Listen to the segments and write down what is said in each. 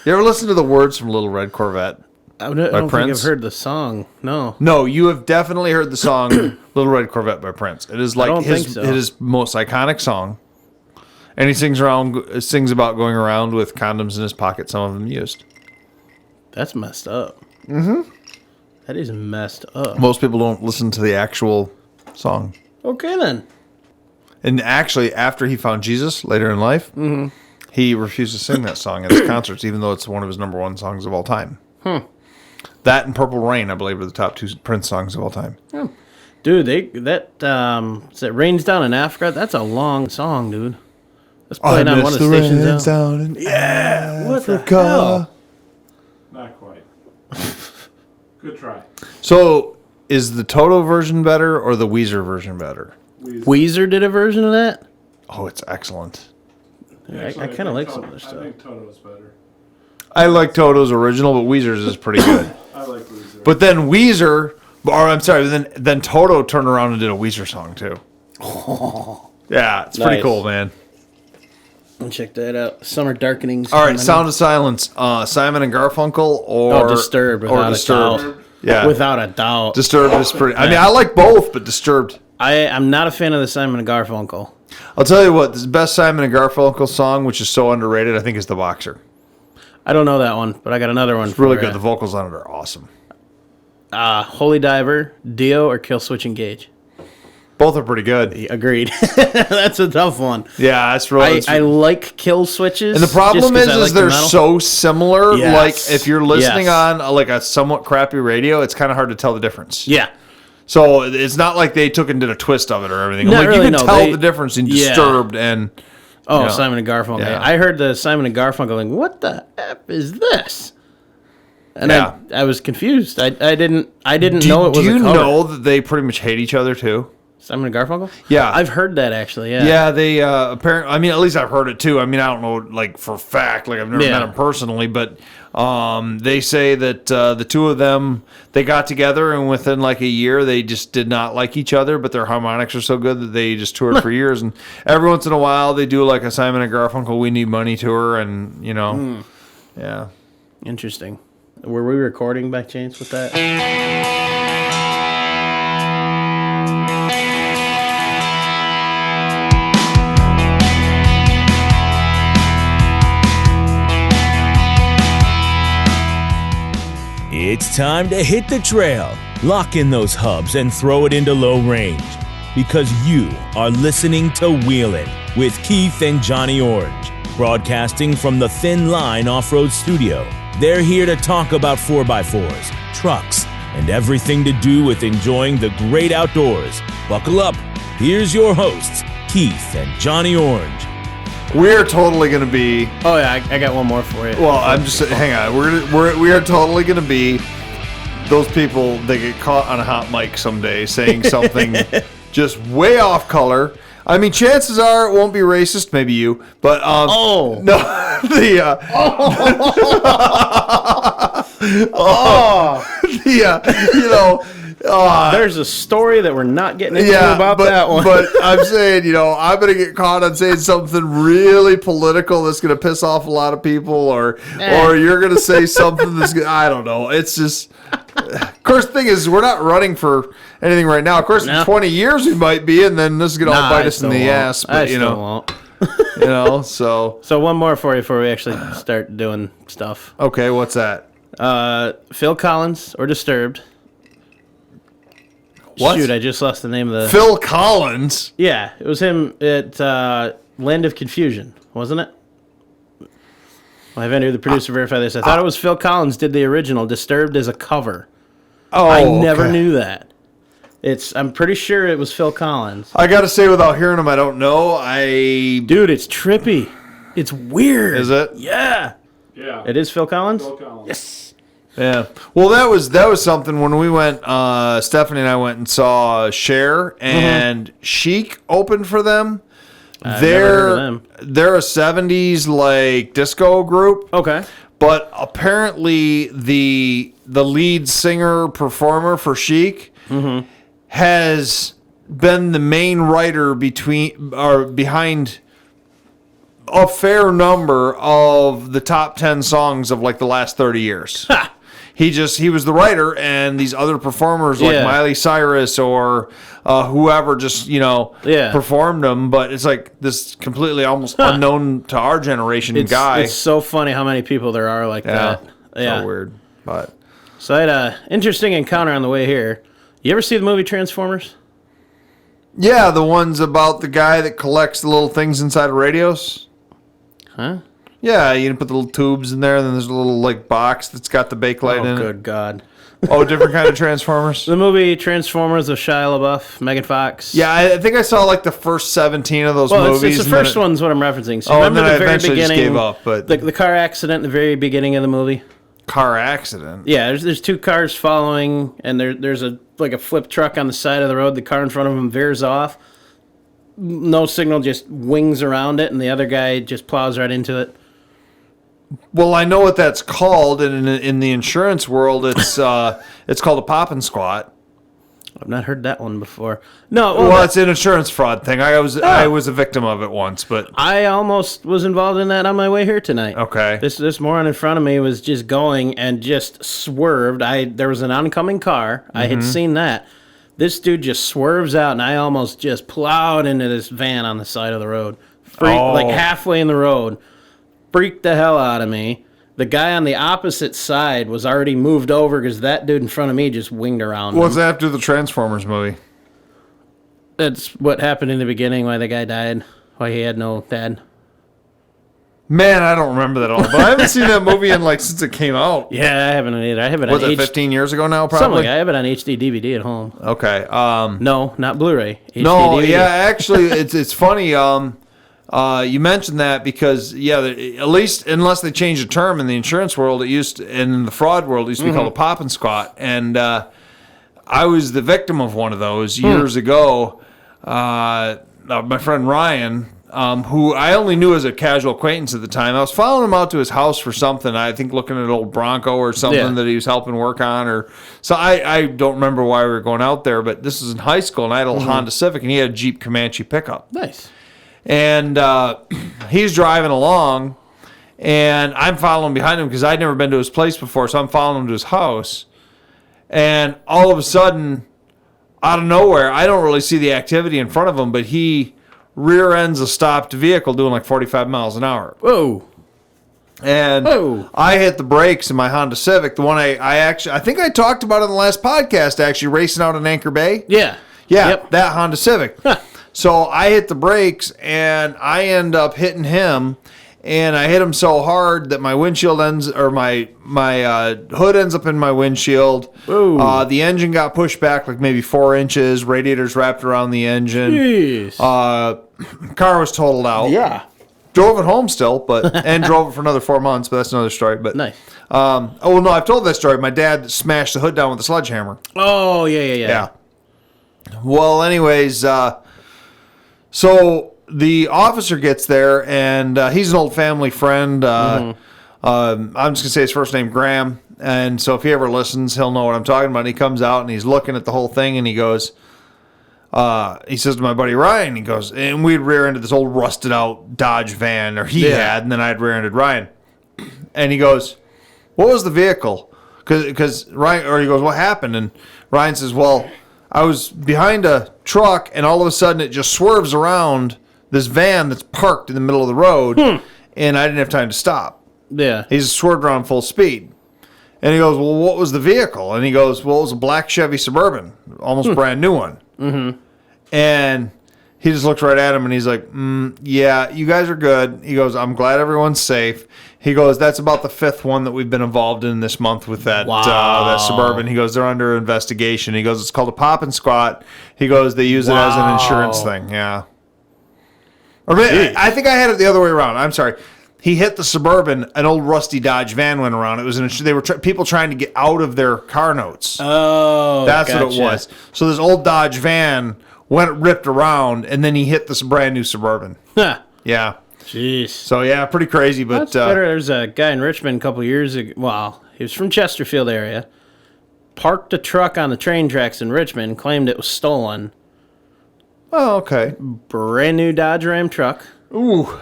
You ever listen to the words from Little Red Corvette? I don't think I've heard the song. No. No, you have definitely heard the song Little Red Corvette by Prince. It is like his most iconic song. And he sings about going around with condoms in his pocket, some of them used. That's messed up. Mm-hmm. That is messed up. Most people don't listen to the actual song. Okay, then. And actually, after he found Jesus later in life, he refused to sing that song at his concerts, even though it's one of his number one songs of all time. That and Purple Rain, I believe, are the top two Prince songs of all time. Dude, that Rains Down in Africa, that's a long song, dude. Let's play it on one of the stations down in what Africa. The hell? Not quite. Good try. So, is the Toto version better or the Weezer version better? Weezer did a version of that? Oh, it's excellent. Yeah, I kind of like some of their stuff. I think Toto's better. I like Toto's original, but Weezer's is pretty good. I like Weezer. But then then Toto turned around and did a Weezer song too. Yeah, it's pretty cool, man. Check that out. Summer Darkenings. All right, Sound of Silence. Simon and Garfunkel or Disturbed. Or Disturbed. Yeah, without a doubt. Disturbed is pretty. I mean, I like both, but Disturbed. I'm not a fan of the Simon and Garfunkel. I'll tell you what, the best Simon and Garfunkel song, which is so underrated, I think, is The Boxer. I don't know that one, but I got another one. It's really good. The vocals on it are awesome. Holy Diver, Dio, or Kill Switch Engage? Both are pretty good. Agreed. That's a tough one. Yeah, that's really. I like Kill Switches. And the problem is they're so similar. Yes. Like, if you're listening on like a somewhat crappy radio, it's kind of hard to tell the difference. Yeah. So it's not like they took and did a twist of it or everything. Not like really, you can tell the difference in Disturbed and. Simon and Garfunkel. Yeah. I heard the Simon and Garfunkel like, what the F is this? And I was confused. I didn't know it was a cover. Do you know that they pretty much hate each other too? Simon and Garfunkel? Yeah. I've heard that actually, yeah. Yeah, they apparently, I mean, at least I've heard it too. I mean, I don't know, like, for fact, like, I've never met them personally, but they say that the two of them, they got together, and within, like, a year, they just did not like each other, but their harmonics are so good that they just toured for years, and every once in a while, they do, like, a Simon and Garfunkel We Need Money tour, and, you know, yeah. Interesting. Were we recording by chance with that? It's time to hit the trail, lock in those hubs, and throw it into low range. Because you are listening to Wheelin' with Keith and Johnny Orange, broadcasting from the Thin Line Off-Road Studio. They're here to talk about 4x4s, trucks, and everything to do with enjoying the great outdoors. Buckle up. Here's your hosts, Keith and Johnny Orange. We're totally going to be... Oh, yeah, I got one more for you. Well, I'm just... Hang on. We are totally going to be those people that get caught on a hot mic someday saying something just way off color. I mean, chances are it won't be racist. Maybe you. But, no. You know... There's a story that we're not getting into about that one. But I'm saying, you know, I'm going to get caught on saying something really political that's going to piss off a lot of people, or you're going to say something that's going to, I don't know. It's just, of course, the thing is, we're not running for anything right now. Of course, in 20 years we might be, and then this is going to all bite us in the ass. But, you know, so. So one more for you before we actually start doing stuff. Okay, what's that? Phil Collins or Disturbed. What? Shoot, I just lost the name of the... Phil Collins? Yeah, it was him at Land of Confusion, wasn't it? I'll have Andrew, the producer, verify this. I thought it was Phil Collins did the original, Disturbed as a cover. Oh, I never knew that. I'm pretty sure it was Phil Collins. I got to say, without hearing him, I don't know. Dude, it's trippy. It's weird. Is it? Yeah. Yeah. It is Phil Collins? Phil Collins. Yes. Yeah. Well, that was something when we went, Stephanie and I went and saw Cher, and Chic opened for them. They're a 70s like disco group. Okay. But apparently the lead singer performer for Chic has been the main writer behind a fair number of the top 10 songs of like the last 30 years. He was the writer, and these other performers like Miley Cyrus or whoever just, performed them. But it's like this completely almost unknown to our generation guy. It's so funny how many people there are like that. Yeah. So weird. But so I had an interesting encounter on the way here. You ever see the movie Transformers? yeah, the ones about the guy that collects the little things inside of radios. Huh? Yeah, you put the little tubes in there, and then there's a little like box that's got the bakelite in it. Oh, good God. Oh, different kind of Transformers? The movie Transformers with Shia LaBeouf, Megan Fox. Yeah, I think I saw like the first 17 of those movies. It's the first one's what I'm referencing. So and remember then I the very eventually beginning, just gave up. But the car accident in the very beginning of the movie? Car accident? Yeah, there's two cars following, and there's a flip truck on the side of the road. The car in front of him veers off. No signal, just wings around it, and the other guy just plows right into it. Well, I know what that's called, and in the insurance world, it's called a pop and squat. I've not heard that one before. No, well, it's an insurance fraud thing. I was a victim of it once, but I almost was involved in that on my way here tonight. Okay. This moron in front of me was just going and just swerved. There was an oncoming car. I had seen that. This dude just swerves out, and I almost just plowed into this van on the side of the road. Like halfway in the road. Freaked the hell out of me. The guy on the opposite side was already moved over because that dude in front of me just winged around. What's after the Transformers movie? That's what happened in the beginning, why the guy died, why he had no dad. Man, I don't remember that at all. But I haven't seen that movie since it came out. Yeah, I haven't either. I have it was on it 15 years ago now, probably? Something like I have it on HD DVD at home. Okay. No, not Blu-ray. HD no, DVD. yeah, actually, it's funny. You mentioned that because, at least unless they changed the term in the insurance world, and in the fraud world, it used to be called a pop and squat. And I was the victim of one of those years ago. My friend Ryan, who I only knew as a casual acquaintance at the time, I was following him out to his house for something. I think looking at an old Bronco or something that he was helping work on. So I don't remember why we were going out there, but this was in high school, and I had a Honda Civic, and he had a Jeep Comanche pickup. Nice. And he's driving along, and I'm following behind him because I'd never been to his place before, so I'm following him to his house. And all of a sudden, out of nowhere, I don't really see the activity in front of him, but he rear ends a stopped vehicle doing like 45 miles an hour. Whoa. And I hit the brakes in my Honda Civic, the one I think I talked about in the last podcast, actually, racing out in Anchor Bay. Yeah. Yeah, Yep. that Honda Civic. So I hit the brakes, and I end up hitting him, and I hit him so hard that my windshield my hood ends up in my windshield. The engine got pushed back like maybe 4 inches. Radiators wrapped around the engine. Jeez. Car was totaled out. Yeah. Drove it home still, and drove it for another 4 months, but that's another story. But Nice. I've told that story. My dad smashed the hood down with a sledgehammer. Oh, yeah. Well, anyways, so the officer gets there, and he's an old family friend. I'm just going to say his first name, Graham. And so if he ever listens, he'll know what I'm talking about. And he comes out, and he's looking at the whole thing, and he goes, he says to my buddy Ryan, he goes, and we'd rear-ended this old rusted-out Dodge van, or he had, and then I'd rear-ended Ryan. And he goes, what was the vehicle? Because Ryan, or he goes, what happened? And Ryan says, well, I was behind a truck, and all of a sudden it just swerves around this van that's parked in the middle of the road, and I didn't have time to stop. Yeah. He just swerved around full speed. And he goes, well, what was the vehicle? And he goes, well, it was a black Chevy Suburban, almost brand new one. Mm-hmm. And he just looks right at him, and he's like, yeah, you guys are good. He goes, I'm glad everyone's safe. He goes, that's about the 5th one that we've been involved in this month with that that Suburban. He goes, they're under investigation. He goes, it's called a pop and squat. He goes, they use it as an insurance thing. Yeah. Or maybe, I think I had it the other way around. I'm sorry. He hit the Suburban. An old rusty Dodge van went around. It was they were people trying to get out of their car notes. Oh, that's what it was. So this old Dodge van ripped around, and then he hit this brand new Suburban. Yeah. Jeez. So yeah, pretty crazy. But that's better. There's a guy in Richmond a couple years ago. Well, he was from Chesterfield area. Parked a truck on the train tracks in Richmond. Claimed it was stolen. Oh, okay. Brand new Dodge Ram truck. Ooh.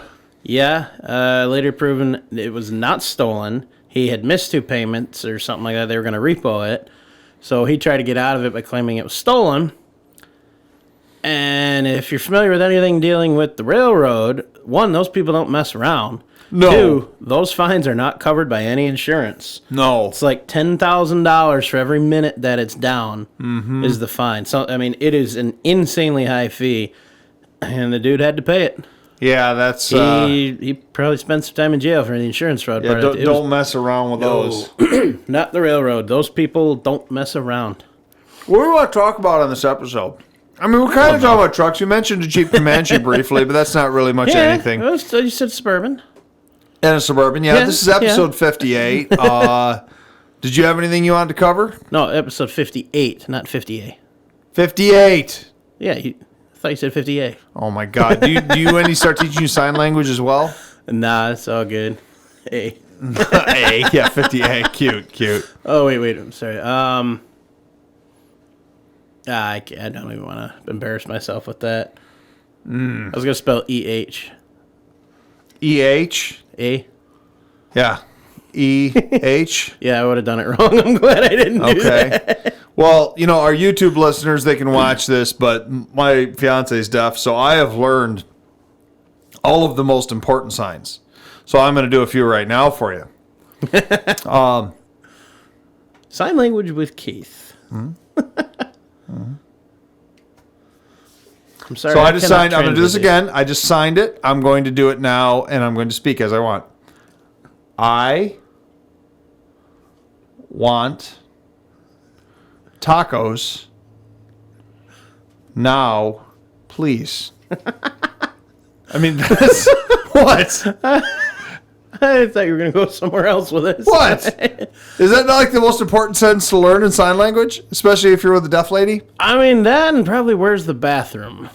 Yeah, later proven it was not stolen. He had missed 2 payments or something like that. They were going to repo it. So he tried to get out of it by claiming it was stolen. And if you're familiar with anything dealing with the railroad, 1, those people don't mess around. No. 2, those fines are not covered by any insurance. No. It's like $10,000 for every minute that it's down is the fine. So, I mean, it is an insanely high fee. And the dude had to pay it. Yeah, that's... He probably spent some time in jail for the insurance fraud. yeah, don't mess around with those. Not the railroad. Those people don't mess around. What do we want to talk about on this episode? I mean, we're kind of talking about trucks. You mentioned a Jeep Comanche briefly, but that's not really much anything. Yeah, you said Suburban. And a Suburban. Yeah, this is episode 58. Did you have anything you wanted to cover? No, episode 58, not 50A. 58. Yeah, I thought you said 50A. Oh, my God. Do you when you start teaching you sign language as well? Nah, it's all good. A. A. Yeah, 50A. Cute. Oh, wait. I'm sorry. I don't even want to embarrass myself with that. I was going to spell E-H. E-H? A? Yeah. E-H? Yeah, I would have done it wrong. I'm glad I didn't do that. Well, our YouTube listeners, they can watch this, but my fiance is deaf, so I have learned all of the most important signs. So I'm going to do a few right now for you. Sign language with Keith. I'm sorry. So I just signed. I'm going to do this again. I just signed it. I'm going to do it now, and I'm going to speak as I want. I want tacos now, please. I mean, that's what? I thought you were going to go somewhere else with this. What? Is that not like the most important sentence to learn in sign language, especially if you're with a deaf lady? I mean, that and probably where's the bathroom?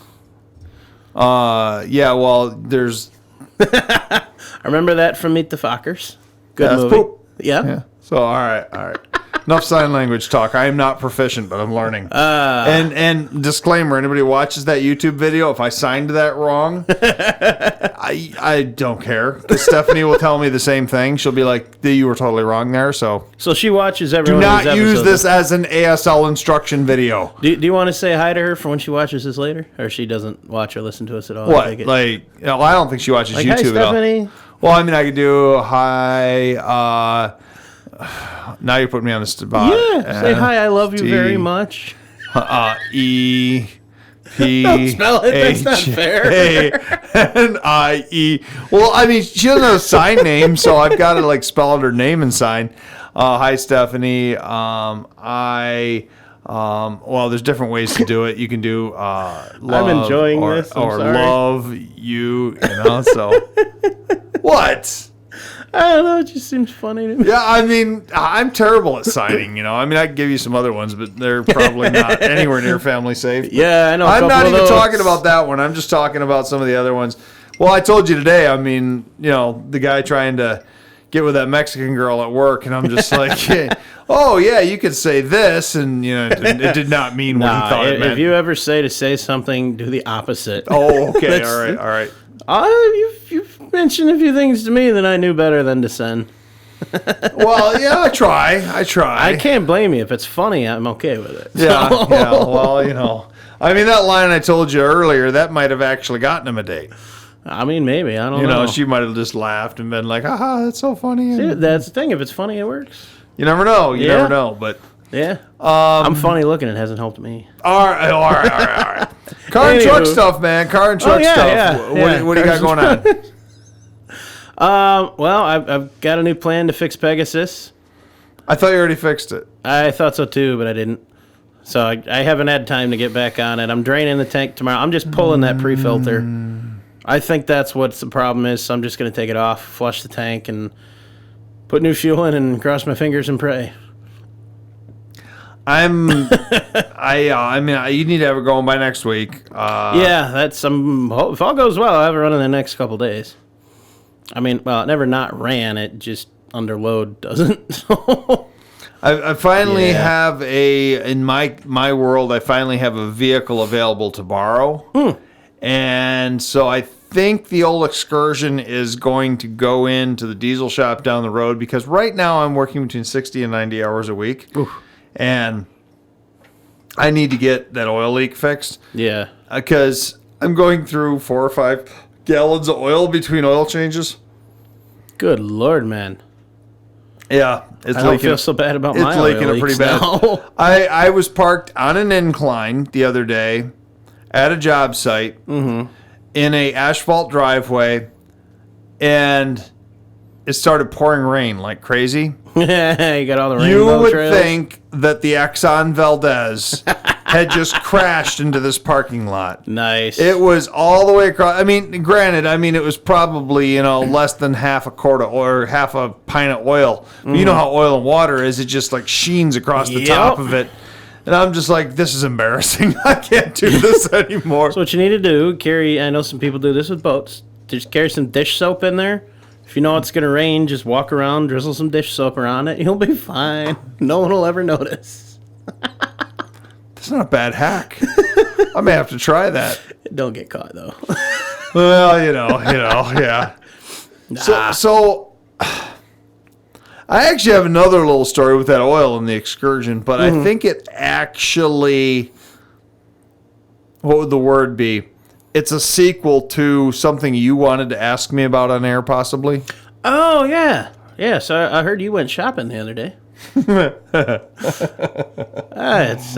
Yeah, well, there's... I remember that from Meet the Fockers. Good that's movie. poop. Yeah. So, all right. Enough sign language talk. I am not proficient, but I'm learning. And disclaimer, anybody who watches that YouTube video, if I signed that wrong, I don't care. 'Cause Stephanie will tell me the same thing. She'll be like, you were totally wrong there, so... So she watches every Do one of these not episodes. use this as an ASL instruction video. Do you want to say hi to her for when she watches this later? Or she doesn't watch or listen to us at all? What? Like, I don't think she watches like, YouTube hi, at all. Stephanie. Well, I mean, I could do hi. Now you're putting me on the spot. Yeah, say hi, I love you very much. E P Don't spell it, that's not fair. A-N-I-E. Well, I mean, she doesn't have a sign name, so I've got to like spell out her name and sign. Hi, Stephanie. Well, there's different ways to do it. You can do love. I'm enjoying this. I'm or sorry. love you. So what? I don't know. It just seems funny to me. Yeah, I mean, I'm terrible at signing. I mean, I can give you some other ones, but they're probably not anywhere near family safe. Yeah, I know. I'm not even talking about that one. I'm just talking about some of the other ones. Well, I told you today. I mean, the guy trying to get with that Mexican girl at work, and I'm just like, hey, oh yeah, you could say this, and it did not mean what he thought it meant. If you ever say something, do the opposite. Oh, okay, all right. You've mentioned a few things to me that I knew better than to send. Well, yeah, I try. I can't blame you. If it's funny, I'm okay with it. Yeah. Well, I mean, that line I told you earlier, that might have actually gotten him a date. I mean, maybe. I don't know. She might have just laughed and been like, haha, that's so funny. See, that's the thing. If it's funny, it works. You never know. You never know. But yeah. I'm funny looking. It hasn't helped me. All right. Car and truck stuff, man. Car and truck stuff. Yeah. What do you got going on? Well, I've got a new plan to fix Pegasus. I thought you already fixed it. I thought so too, but I didn't. So I haven't had time to get back on it. I'm draining the tank tomorrow. I'm just pulling that pre-filter. I think that's what the problem is, so I'm just going to take it off, flush the tank, and put new fuel in and cross my fingers and pray. I mean, you need to have it going by next week. Yeah, that's if all goes well, I'll have it running the next couple days. I mean, well, it never not ran. It just under load doesn't. So. I finally have in my world, I finally have a vehicle available to borrow. And so I think the old Excursion is going to go into the diesel shop down the road because right now I'm working between 60 and 90 hours a week. Oof. And I need to get that oil leak fixed. Yeah. Because I'm going through 4 or 5 gallons of oil between oil changes. Good Lord, man. Yeah. I don't feel so bad about my oil leaks. It's leaking pretty bad. No. I was parked on an incline the other day at a job site in a asphalt driveway, and it started pouring rain like crazy. You got all the rainbow You would trails. think that the Exxon Valdez had just crashed into this parking lot. Nice. It was all the way across. I mean, granted, it was probably, less than half a quart of oil or half a pint of oil. But you know how oil and water is. It just like sheens across the top of it. And I'm just like, this is embarrassing. I can't do this anymore. So what you need to do, I know some people do this with boats. Just carry some dish soap in there. If you know it's going to rain, just walk around, drizzle some dish soap around it. You'll be fine. No one will ever notice. That's not a bad hack. I may have to try that. Don't get caught, though. Well, yeah. Nah. So I actually have another little story with that oil in the Excursion, but I think it actually, what would the word be? It's a sequel to something you wanted to ask me about on air, possibly. Oh, yeah. Yeah, so I heard you went shopping the other day. It's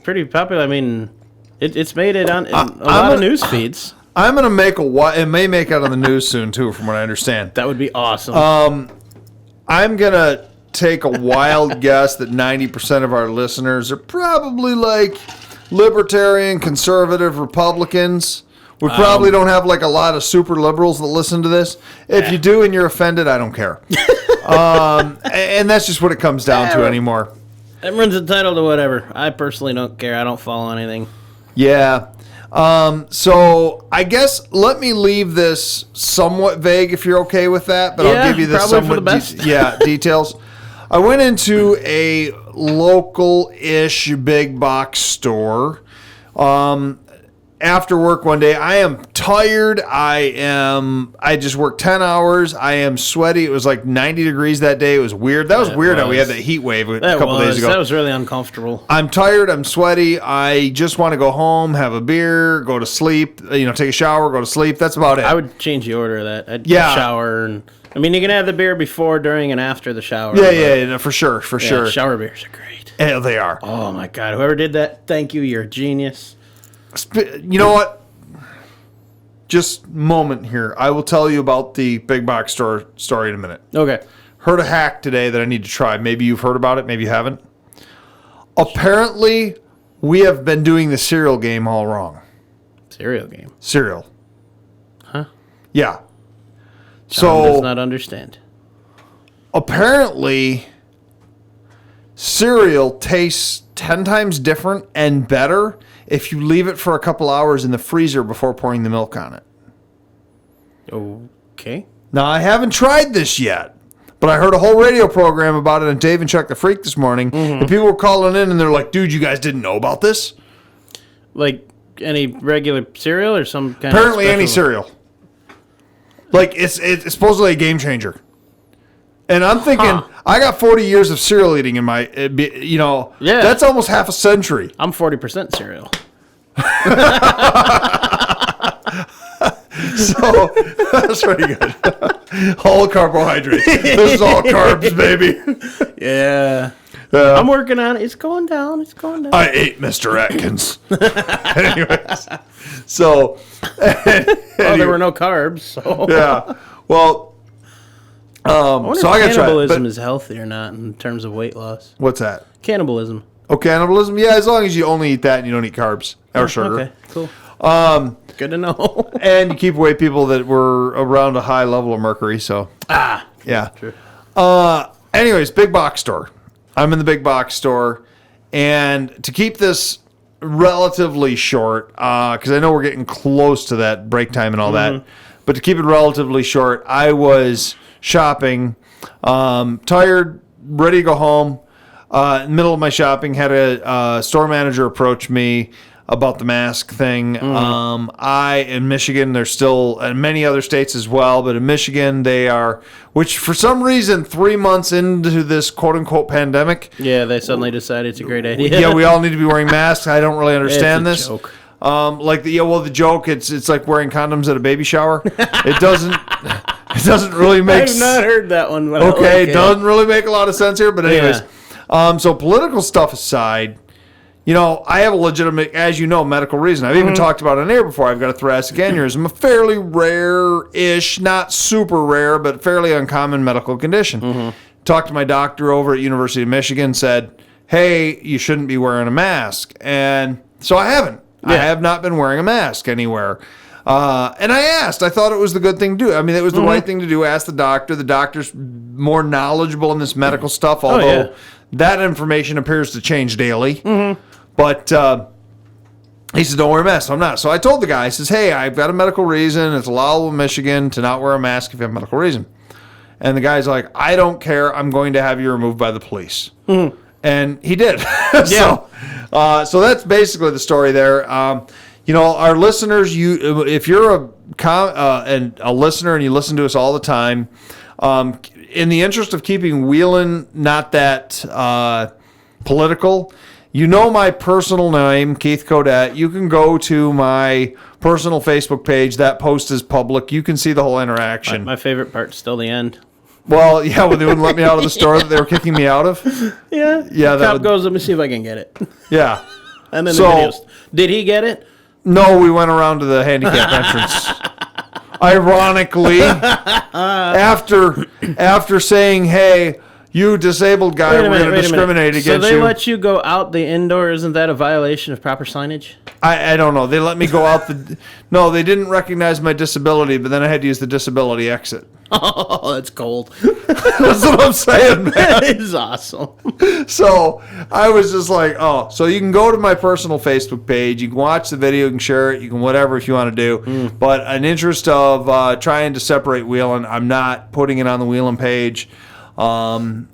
pretty popular. I mean, it's made it on a lot of news feeds. I'm going to make it may make it on the news soon, too, from what I understand. That would be awesome. I'm going to take a wild guess that 90% of our listeners are probably like libertarian, conservative, Republicans. We probably don't have like a lot of super liberals that listen to this. If you do and you're offended, I don't care. And that's just what it comes down to anymore. Everyone's entitled to whatever. I personally don't care. I don't follow anything. Yeah. So I guess let me leave this somewhat vague if you're okay with that, but I'll give you this somewhat details. I went into a local-ish big box store after work one day. I am tired. I just worked 10 hours. I am sweaty. It was like 90 degrees that day. It was weird. That was weird how we had that heat wave a couple days ago. That was really uncomfortable. I'm tired. I'm sweaty. I just want to go home, have a beer, go to sleep, take a shower, go to sleep. That's about it. I would change the order of that. I'd shower and... I mean, you can have the beer before, during, and after the shower. Yeah, for sure. Shower beers are great. Yeah, they are. Oh, my God. Whoever did that, thank you. You're a genius. You know what? Just moment here. I will tell you about the big box store story in a minute. Okay. Heard a hack today that I need to try. Maybe you've heard about it. Maybe you haven't. Apparently, we have been doing the cereal game all wrong. Cereal game? Cereal. Huh? Yeah. John does not understand. Apparently, cereal tastes 10 times different and better if you leave it for a couple hours in the freezer before pouring the milk on it. Okay. Now, I haven't tried this yet, but I heard a whole radio program about it on Dave and Chuck the Freak this morning, and people were calling in, and they're like, dude, you guys didn't know about this? Like any regular cereal or some kind Apparently of any cereal. Like, it's supposedly a game changer. And I'm thinking, I got 40 years of cereal eating in my, that's almost half a century. I'm 40% cereal. So, that's pretty good. All carbohydrates. This is all carbs, baby. Yeah. I'm working on it. It's going down. I ate Mr. Atkins. Anyways. So. Well, there were no carbs, so. Yeah. Well. I wonder so if I gotta cannibalism try it, is healthy or not in terms of weight loss. What's that? Cannibalism. Oh, cannibalism? Yeah, as long as you only eat that and you don't eat carbs or sugar. Okay, cool. Good to know. And you keep away people that were around a high level of mercury, so. Yeah. True. Anyways, big box store. I'm in the big box store, and to keep this relatively short, because I know we're getting close to that break time and all that, but to keep it relatively short, I was shopping, tired, ready to go home. In the middle of my shopping, had a store manager approach me. about the mask thing. In Michigan, there's still, and many other states as well, but in Michigan they are, which for some reason 3 months into this quote unquote pandemic, they suddenly decided it's a great idea. yeah, we all need to be wearing masks. I don't really understand It's a this. joke. The joke, it's like wearing condoms at a baby shower. It doesn't really make I've not heard that one. But okay, doesn't really make a lot of sense here, but anyways. Yeah. So political stuff aside, I have a legitimate, as you know, medical reason. I've even talked about it on air before. I've got a thoracic aneurysm, a fairly rare-ish, not super rare, but fairly uncommon medical condition. Talked to my doctor over at University of Michigan, said, hey, you shouldn't be wearing a mask. And so I haven't. I have not been wearing a mask anywhere. And I asked. I thought it was the good thing to do. I mean, it was the right thing to do. Ask the doctor. The doctor's more knowledgeable in this medical stuff, although that information appears to change daily. But he said, don't wear a mask. So I'm not. So I told the guy, I says, hey, I've got a medical reason. It's allowable in Michigan to not wear a mask if you have a medical reason. And the guy's like, I don't care. I'm going to have you removed by the police. And he did. So that's basically the story there. Our listeners, if you're a listener and you listen to us all the time, in the interest of keeping Wheelin not that political, my personal name, Keith Codet. You can go to my personal Facebook page. That post is public. You can see the whole interaction. My favorite part's still the end. Well, yeah, when they wouldn't let me out of the store that they were kicking me out of. Yeah. The cop goes, let me see if I can get it. Yeah. And then the videos. Did he get it? No, we went around to the handicap entrance. Ironically, after saying, hey, you disabled guy, we're going to discriminate against you. So they let you go out the indoor. Isn't that a violation of proper signage? I don't know. They let me go out No, they didn't recognize my disability, but then I had to use the disability exit. Oh, that's cold. That's what I'm saying, man. That is awesome. So I was just like, so you can go to my personal Facebook page. You can watch the video. You can share it. You can whatever if you want to do. But an interest of trying to separate Wheelin, I'm not putting it on the Wheelin page. Personally,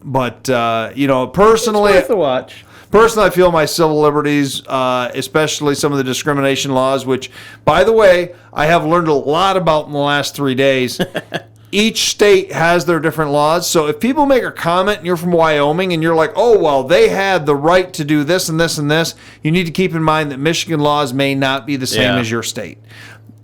it's worth a watch. Personally, I feel my civil liberties, especially some of the discrimination laws, which, by the way, I have learned a lot about in the last 3 days. Each state has their different laws. So if people make a comment and you're from Wyoming and you're like, oh, well, they had the right to do this and this and this, you need to keep in mind that Michigan laws may not be the same as your state.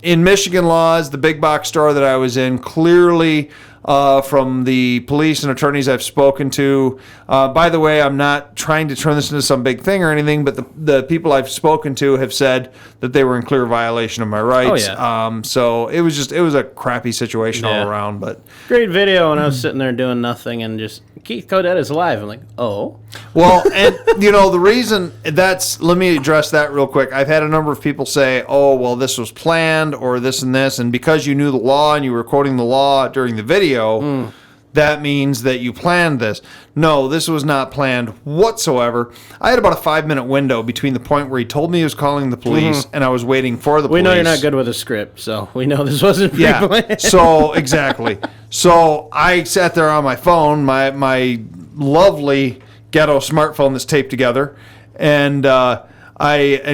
In Michigan laws, the big box store that I was in, clearly from the police and attorneys I've spoken to. By the way, I'm not trying to turn this into some big thing or anything, but the people I've spoken to have said that they were in clear violation of my rights. So it was a crappy situation all around. But great video, and I was sitting there doing nothing, and just Keith Codet is alive. I'm like, oh. Well, and the reason let me address that real quick. I've had a number of people say, oh, well, this was planned or this and this, and because you knew the law and you were quoting the law during the video, that means that you planned this. No, this was not planned whatsoever. I had about a 5-minute window between the point where he told me he was calling the police and I was waiting for the police. We know you're not good with a script, so we know this wasn't pre-planned. So, exactly. So I sat there on my phone, my lovely ghetto smartphone that's taped together, and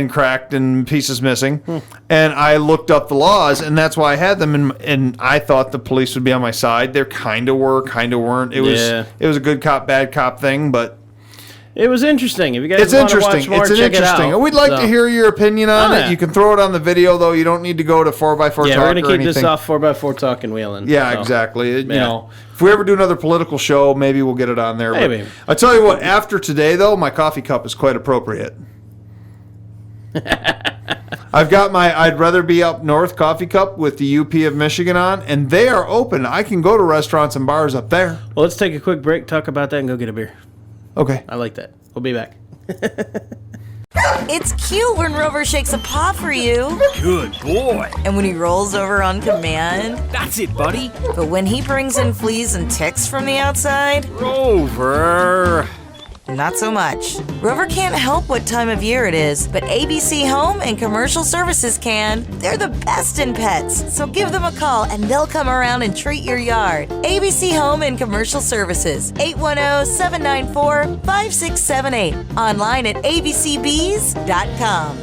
cracked and pieces missing, and I looked up the laws, and that's why I had them. And I thought the police would be on my side. They kind of were, kind of weren't. It was a good cop, bad cop thing, but it was interesting. If you guys want to watch more, check it out. We'd like to hear your opinion on it. You can throw it on the video, though. You don't need to go to 4x4 Talk. Yeah, we're gonna keep this off 4x4 Talk and Wheelin. Yeah, exactly. If we ever do another political show, maybe we'll get it on there. Maybe. I tell you what. After today, though, my coffee cup is quite appropriate. I've got my I'd Rather Be Up North coffee cup with the UP of Michigan on, and they are open. I can go to restaurants and bars up there. Well, let's take a quick break, talk about that, and go get a beer. Okay. I like that. We'll be back. It's cute when Rover shakes a paw for you. Good boy. And when he rolls over on command. That's it, buddy. But when he brings in fleas and ticks from the outside. Rover. Not so much. Rover can't help what time of year it is, but ABC Home and Commercial Services can. They're the best in pets, so give them a call and they'll come around and treat your yard. ABC Home and Commercial Services, 810-794-5678. Online at abcbees.com.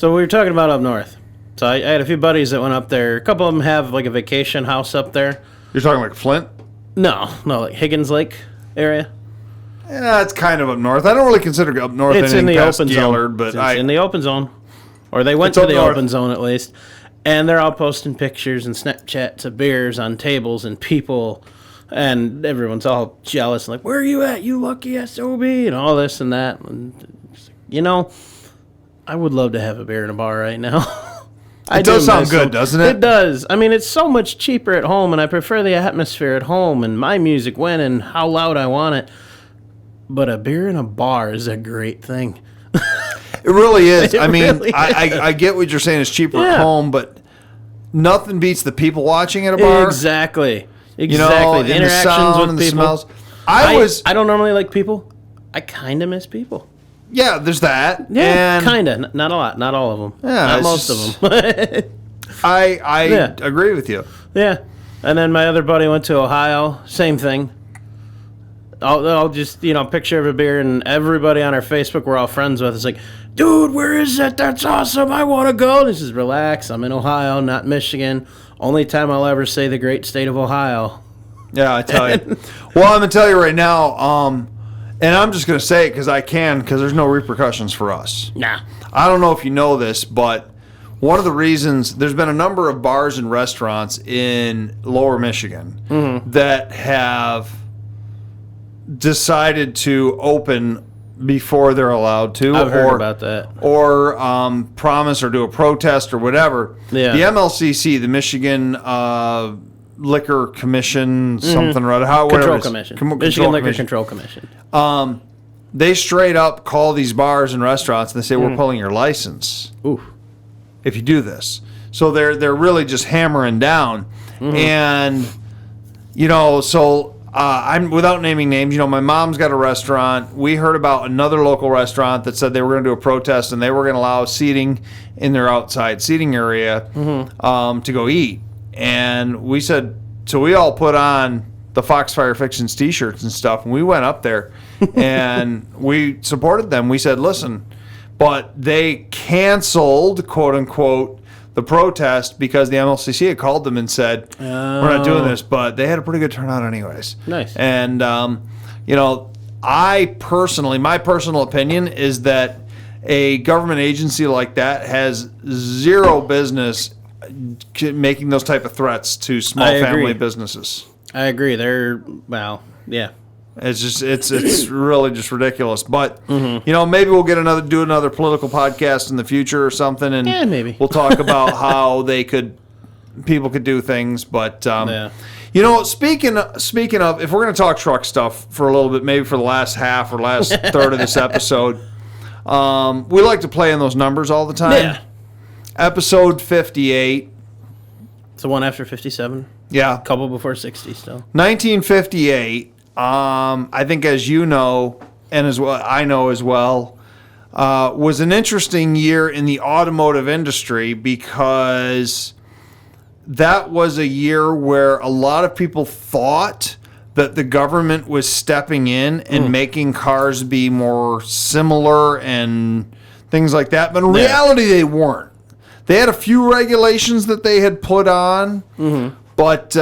So we were talking about up north. So I had a few buddies that went up there. A couple of them have like a vacation house up there. You're talking like Flint? No, like Higgins Lake area. Yeah, it's kind of up north. I don't really consider up north It's anything in the past open Gaylord, zone. but It's in the open zone. Or they went It's to up the north. open zone at least. And they're all posting pictures and Snapchats of beers on tables and people. And everyone's all jealous. Like, where are you at, you lucky SOB? And all this and that. And, I would love to have a beer in a bar right now. It does sound good, doesn't it? It does. I mean, it's so much cheaper at home, and I prefer the atmosphere at home and my music when and how loud I want it. But a beer in a bar is a great thing. It really is. It I mean, really I get what you're saying. It's cheaper Yeah. at home, but nothing beats the people watching at a bar. Exactly. You Exactly. know, The and the interactions sound with and the people. smells. I don't normally like people. I kind of miss people. Yeah, there's that. Yeah, and kind of. Not a lot. Not all of them. Yeah, not it's most just- of them. I Yeah. agree with you. Yeah. And then my other buddy went to Ohio. Same thing. I'll just, picture of a beer, and everybody on our Facebook we're all friends with is like, dude, where is it? That's awesome. I want to go. This is relax. I'm in Ohio, not Michigan. Only time I'll ever say the great state of Ohio. Yeah, I tell you. Well, I'm going to tell you right now, and I'm just going to say it because I can, because there's no repercussions for us. Nah. I don't know if you know this, but one of the reasons there's been a number of bars and restaurants in Lower Michigan that have decided to open before they're allowed to, I've heard about that. or promise or do a protest or whatever. Yeah. The MLCC, the Michigan Liquor Commission, something or other, Control Commission. Michigan Liquor Control Commission. They straight up call these bars and restaurants and they say, we're pulling your license Ooh. if you do this. So they're really just hammering down. And, I'm without naming names, my mom's got a restaurant. We heard about another local restaurant that said they were going to do a protest and they were going to allow seating in their outside seating area to go eat. And we said, so we all put on the Foxfire Fictions t-shirts and stuff, and we went up there and we supported them. We said, listen, but they canceled, quote unquote, the protest because the MLCC had called them and said, we're not doing this, but they had a pretty good turnout anyways. Nice. And, my personal opinion is that a government agency like that has zero business making those type of threats to small I agree. family businesses. I agree. Yeah. It's just it's really just ridiculous. But maybe we'll do another political podcast in the future or something, and Yeah, maybe. we'll talk about how people could do things. But speaking of, if we're going to talk truck stuff for a little bit, maybe for the last half or last third of this episode, we like to play in those numbers all the time. Yeah. Episode 58. It's the one after 57. Yeah. Couple before 60 still. 1958. I think, as you know, and as well I know as well, was an interesting year in the automotive industry because that was a year where a lot of people thought that the government was stepping in and making cars be more similar and things like that. But in reality, they weren't. They had a few regulations that they had put on, but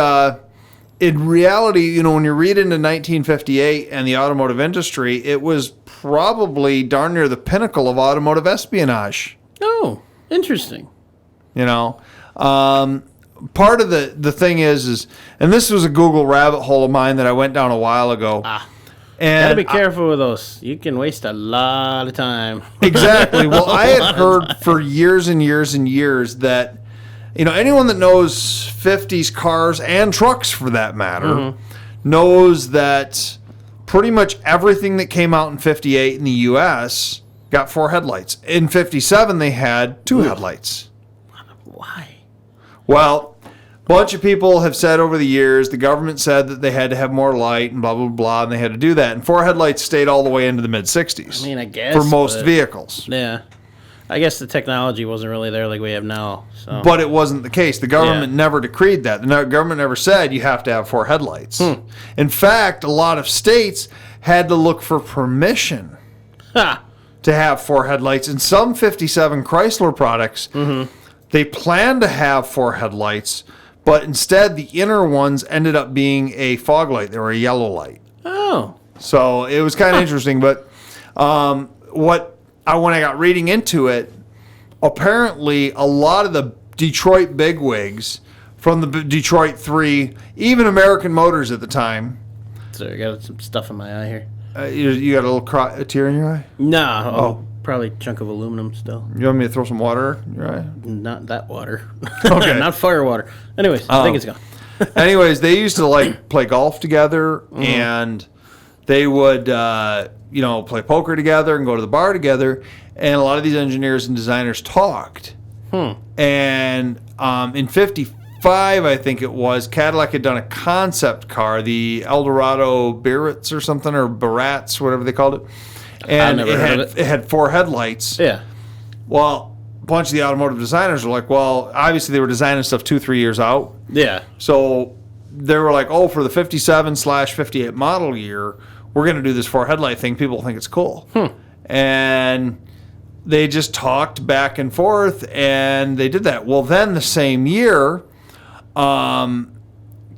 in reality, when you read into 1958 and the automotive industry, it was probably darn near the pinnacle of automotive espionage. Oh, interesting. Part of the thing is, and this was a Google rabbit hole of mine that I went down a while ago. And Gotta be careful with those. You can waste a lot of time. Exactly. Well, I had heard for years and years and years that, anyone that knows 50s cars and trucks for that matter knows that pretty much everything that came out in 58 in the U.S. got 4 headlights. In 57, they had 2 headlights. Why? Well, a bunch of people have said over the years, the government said that they had to have more light and blah, blah, blah, and they had to do that. And 4 headlights stayed all the way into the mid-60s. I mean, I guess. For most but- vehicles. Yeah. I guess the technology wasn't really there like we have now. So. But it wasn't the case. The government never decreed that. The government never said you have to have 4 headlights. In fact, a lot of states had to look for permission to to have 4 headlights. In some 57 Chrysler products, they planned to have 4 headlights, but instead the inner ones ended up being a fog light. They were a yellow light. Oh. So it was kind of interesting. But when I got reading into it, apparently a lot of the Detroit bigwigs from the Detroit 3, even American Motors at the time. Sorry, I got some stuff in my eye here. You got a little a tear in your eye? No. Probably a chunk of aluminum still. You want me to throw some water in your eye? Not that water. Okay. Not fire water. Anyways, I think it's gone. Anyways, they used to play golf together, and they would play poker together and go to the bar together. And a lot of these engineers and designers talked. And in '55, I think it was, Cadillac had done a concept car, the Eldorado Barretts or something, or Barats, whatever they called it. And it had 4 headlights. Yeah. Well, a bunch of the automotive designers were like, well, obviously they were designing stuff 2-3 years out. Yeah. So they were like, oh, for the 57/58 model year, we're going to do this 4 headlight thing. People think it's cool. And they just talked back and forth, and they did that. Well, then the same year,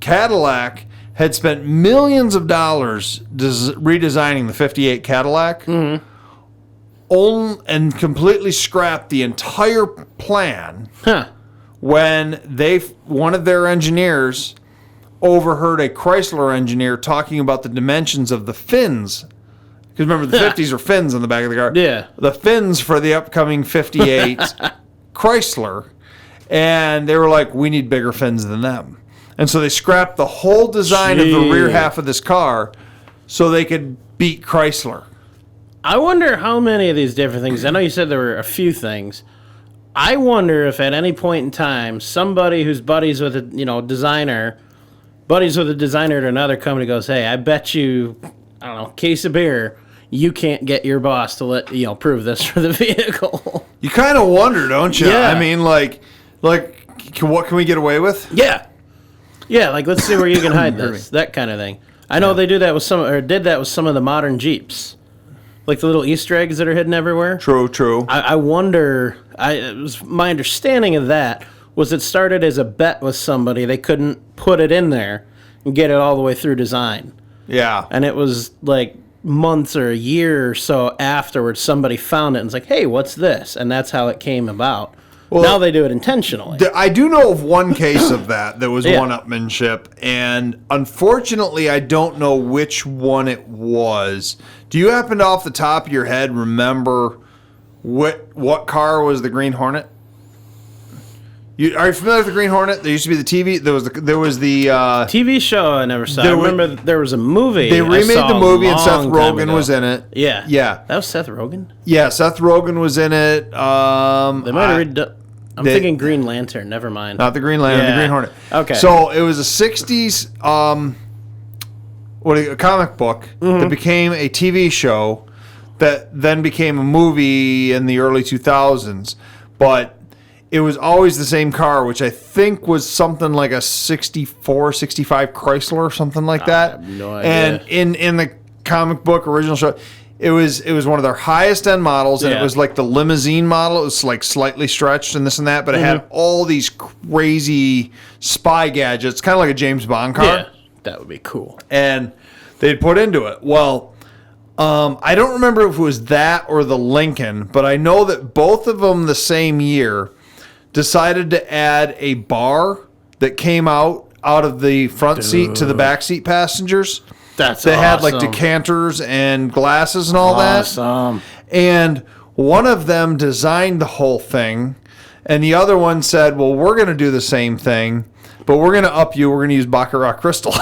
Cadillac had spent millions of dollars redesigning the 58 Cadillac, and completely scrapped the entire plan when one of their engineers overheard a Chrysler engineer talking about the dimensions of the fins. Because remember, the 50s are fins on the back of the car. Yeah. The fins for the upcoming 58 Chrysler. And they were like, we need bigger fins than them. And so they scrapped the whole design of the rear half of this car so they could beat Chrysler. I wonder how many of these different things. I know you said there were a few things. I wonder if at any point in time, somebody who's buddies with a designer at another company goes, hey, I bet you, I don't know, case of beer, you can't get your boss to let prove this for the vehicle. You kind of wonder, don't you? Yeah. I mean, what can we get away with? Yeah. Yeah, let's see where you can hide this. That kind of thing. I know they do that with did that with some of the modern Jeeps. Like the little Easter eggs that are hidden everywhere. True. I wonder, my understanding of that was it started as a bet with somebody. They couldn't put it in there and get it all the way through design. Yeah. And it was like months or a year or so afterwards, somebody found it and was like, hey, what's this? And that's how it came about. Well, now they do it intentionally. I do know of one case of that was one-upmanship, and unfortunately, I don't know which one it was. Do you happen to, off the top of your head, remember what car was the Green Hornet? Are you familiar with the Green Hornet? There used to be the TV. There was the TV show I never saw. I remember there was a movie. They remade the movie, and Seth Rogen was in it. Yeah. Yeah. That was Seth Rogen? Yeah, Seth Rogen was in it. They might have redone. I'm thinking Green Lantern. Never mind. Not the Green Lantern, the Green Hornet. Okay. So it was a 60s a comic book that became a TV show that then became a movie in the early 2000s. But it was always the same car, which I think was something like a 64, 65 Chrysler or something like that. I have no idea. And in the comic book original show, it was one of their highest end models, and it was like the limousine model. It was like slightly stretched and this and that, but it had all these crazy spy gadgets, kind of like a James Bond car. Yeah, that would be cool. And they'd put into it. Well, I don't remember if it was that or the Lincoln, but I know that both of them the same year decided to add a bar that came out of the front seat to the back seat passengers. They had like decanters and glasses and all that. And one of them designed the whole thing, and the other one said, well, we're going to do the same thing, but we're going to up you. We're going to use Baccarat Crystal. So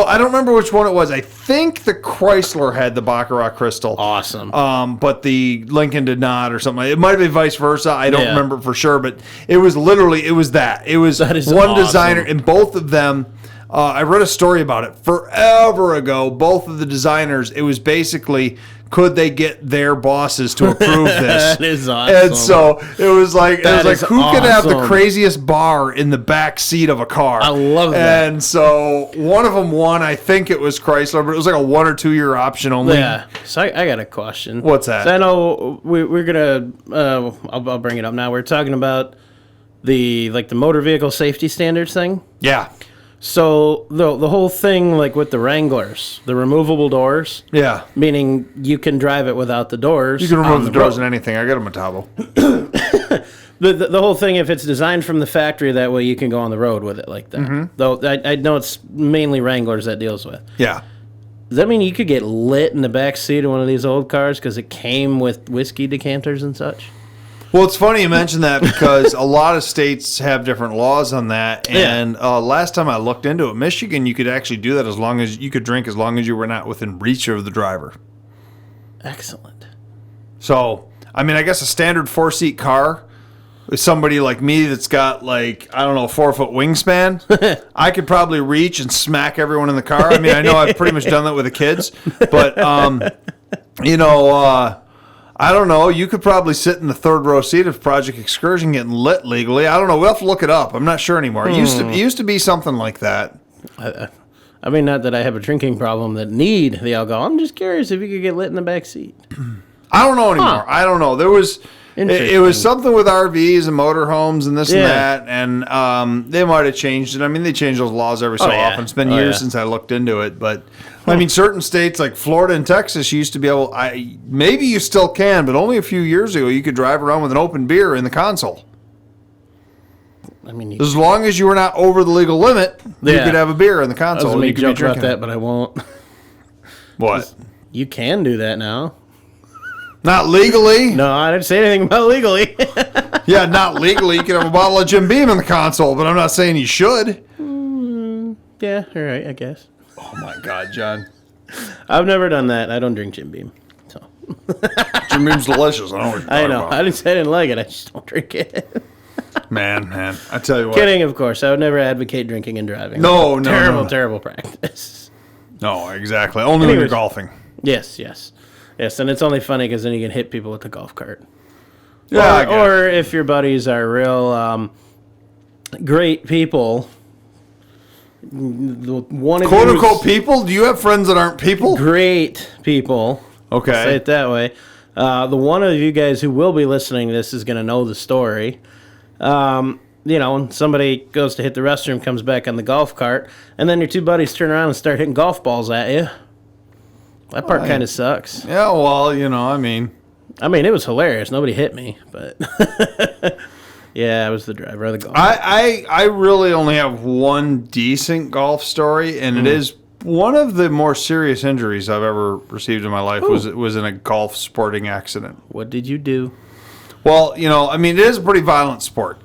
I don't remember which one it was. I think the Chrysler had the Baccarat Crystal. Awesome. But the Lincoln did not, or something. It might have been vice versa. I don't remember for sure, but it was that. It was one designer, and both of them I read a story about it forever ago. Both of the designers, it was basically, could they get their bosses to approve this? That is awesome. And so it was like, who could have the awesome. craziest bar in the back seat of a car? I love that. And so one of them won. I think it was Chrysler, but it was like a 1 or 2 year option only. Yeah. So I got a question. What's that? So I know we're gonna. I'll bring it up now. We're talking about the motor vehicle safety standards thing. Yeah. So the whole thing, like with the Wranglers, the removable doors, Yeah. meaning you can drive it without the doors. You can remove on the doors road. and anything. I got them a towel. The whole thing, if it's designed from the factory, that way you can go on the road with it like that. Mm-hmm. Though I know it's mainly Wranglers that deals with. Yeah. Does that mean you could get lit in the back seat of one of these old cars because it came with whiskey decanters and such? Well, it's funny you mention that because a lot of states have different laws on that. And last time I looked into it, Michigan, you could actually do that as long as you could drink as long as you were not within reach of the driver. Excellent. So, I mean, I guess a standard 4-seat car with somebody like me that's got like, I don't know, 4-foot wingspan, I could probably reach and smack everyone in the car. I mean, I know I've pretty much done that with the kids, but, I don't know. You could probably sit in the third row seat of Project Excursion getting lit legally. I don't know. We'll have to look it up. I'm not sure anymore. It used to be something like that. I mean, not that I have a drinking problem that need the alcohol. I'm just curious if you could get lit in the back seat. I don't know anymore. I don't know. There was it was something with RVs and motorhomes and this and that, and they might have changed it. I mean, they change those laws every so often. It's been years since I looked into it, but I mean, certain states like Florida and Texas used to be able. Maybe you still can, but only a few years ago you could drive around with an open beer in the console. I mean, As long as you were not over the legal limit, you could have a beer in the I was console. going You to could be make jokes about drinking that, it. but I won't. What? You can do that now. Not legally. No, I didn't say anything about legally. Yeah, not legally. You can have a bottle of Jim Beam in the console, but I'm not saying you should. Yeah, all right, I guess. Oh my God, John. I've never done that. I don't drink Jim Beam. So Jim Beam's delicious. I know what you're I talking know. about. I didn't say I didn't like it. I just don't drink it. Man. I tell you what. Kidding, of course. I would never advocate drinking and driving. No. Terrible practice. No, exactly. Only when you're Anyways. golfing. Yes, and it's only funny because then you can hit people with the golf cart. Yeah, I get it. Or if your buddies are real great people, one of Quote you unquote people? Do you have friends that aren't people? great people. Okay. Say it that way. The one of you guys who will be listening to this is going to know the story. When somebody goes to hit the restroom, comes back on the golf cart, and then your two buddies turn around and start hitting golf balls at you. That part kind of sucks. Yeah, well, I mean. It was hilarious. Nobody hit me, but yeah, I was the driver of the golf. I really only have one decent golf story, and it is one of the more serious injuries I've ever received in my life was in a golf sporting accident. What did you do? Well, it is a pretty violent sport.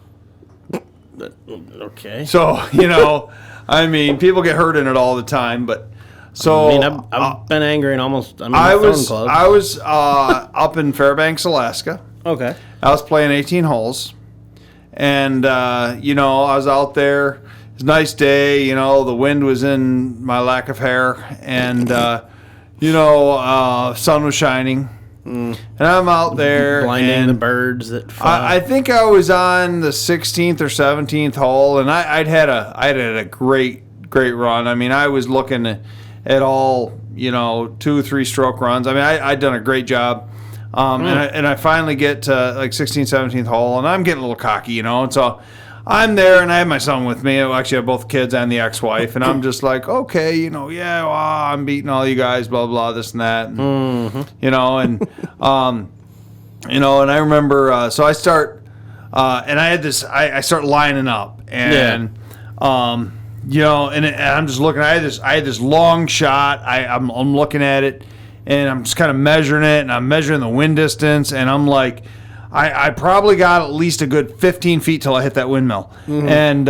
Okay. So, people get hurt in it all the time, but so I've been angry and almost. I was up in Fairbanks, Alaska. Okay. I was playing 18 holes, and I was out there. It was a nice day. The wind was in my lack of hair, and sun was shining, and I'm out there Blinding and the birds that fly. I think I was on the 16th or 17th hole, and I'd had a great run. I was looking at all 2-3 stroke runs. I'd done a great job. And I finally get to like 16th, 17th hole, and I'm getting a little cocky, and so I'm there, and I have my son with me. I actually have both kids and the ex-wife, and I'm just like, okay, I'm beating all you guys, blah blah, this and that, and, and I remember, so I start, and I had this, I start lining up, and and I'm just looking. I had this long shot. I'm looking at it, and I'm just kind of measuring it, and I'm measuring the wind distance, and I'm like, I probably got at least a good 15 feet till I hit that windmill, and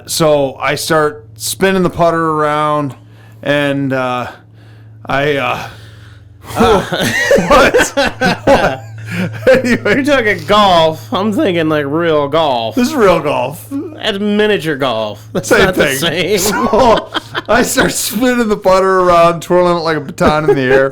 so I start spinning the putter around, and what? Anyway, You're talking golf. I'm thinking like real golf. this is real golf. That's miniature golf. That's Same not thing. the same. So I start spinning the putter around, twirling it like a baton in the air.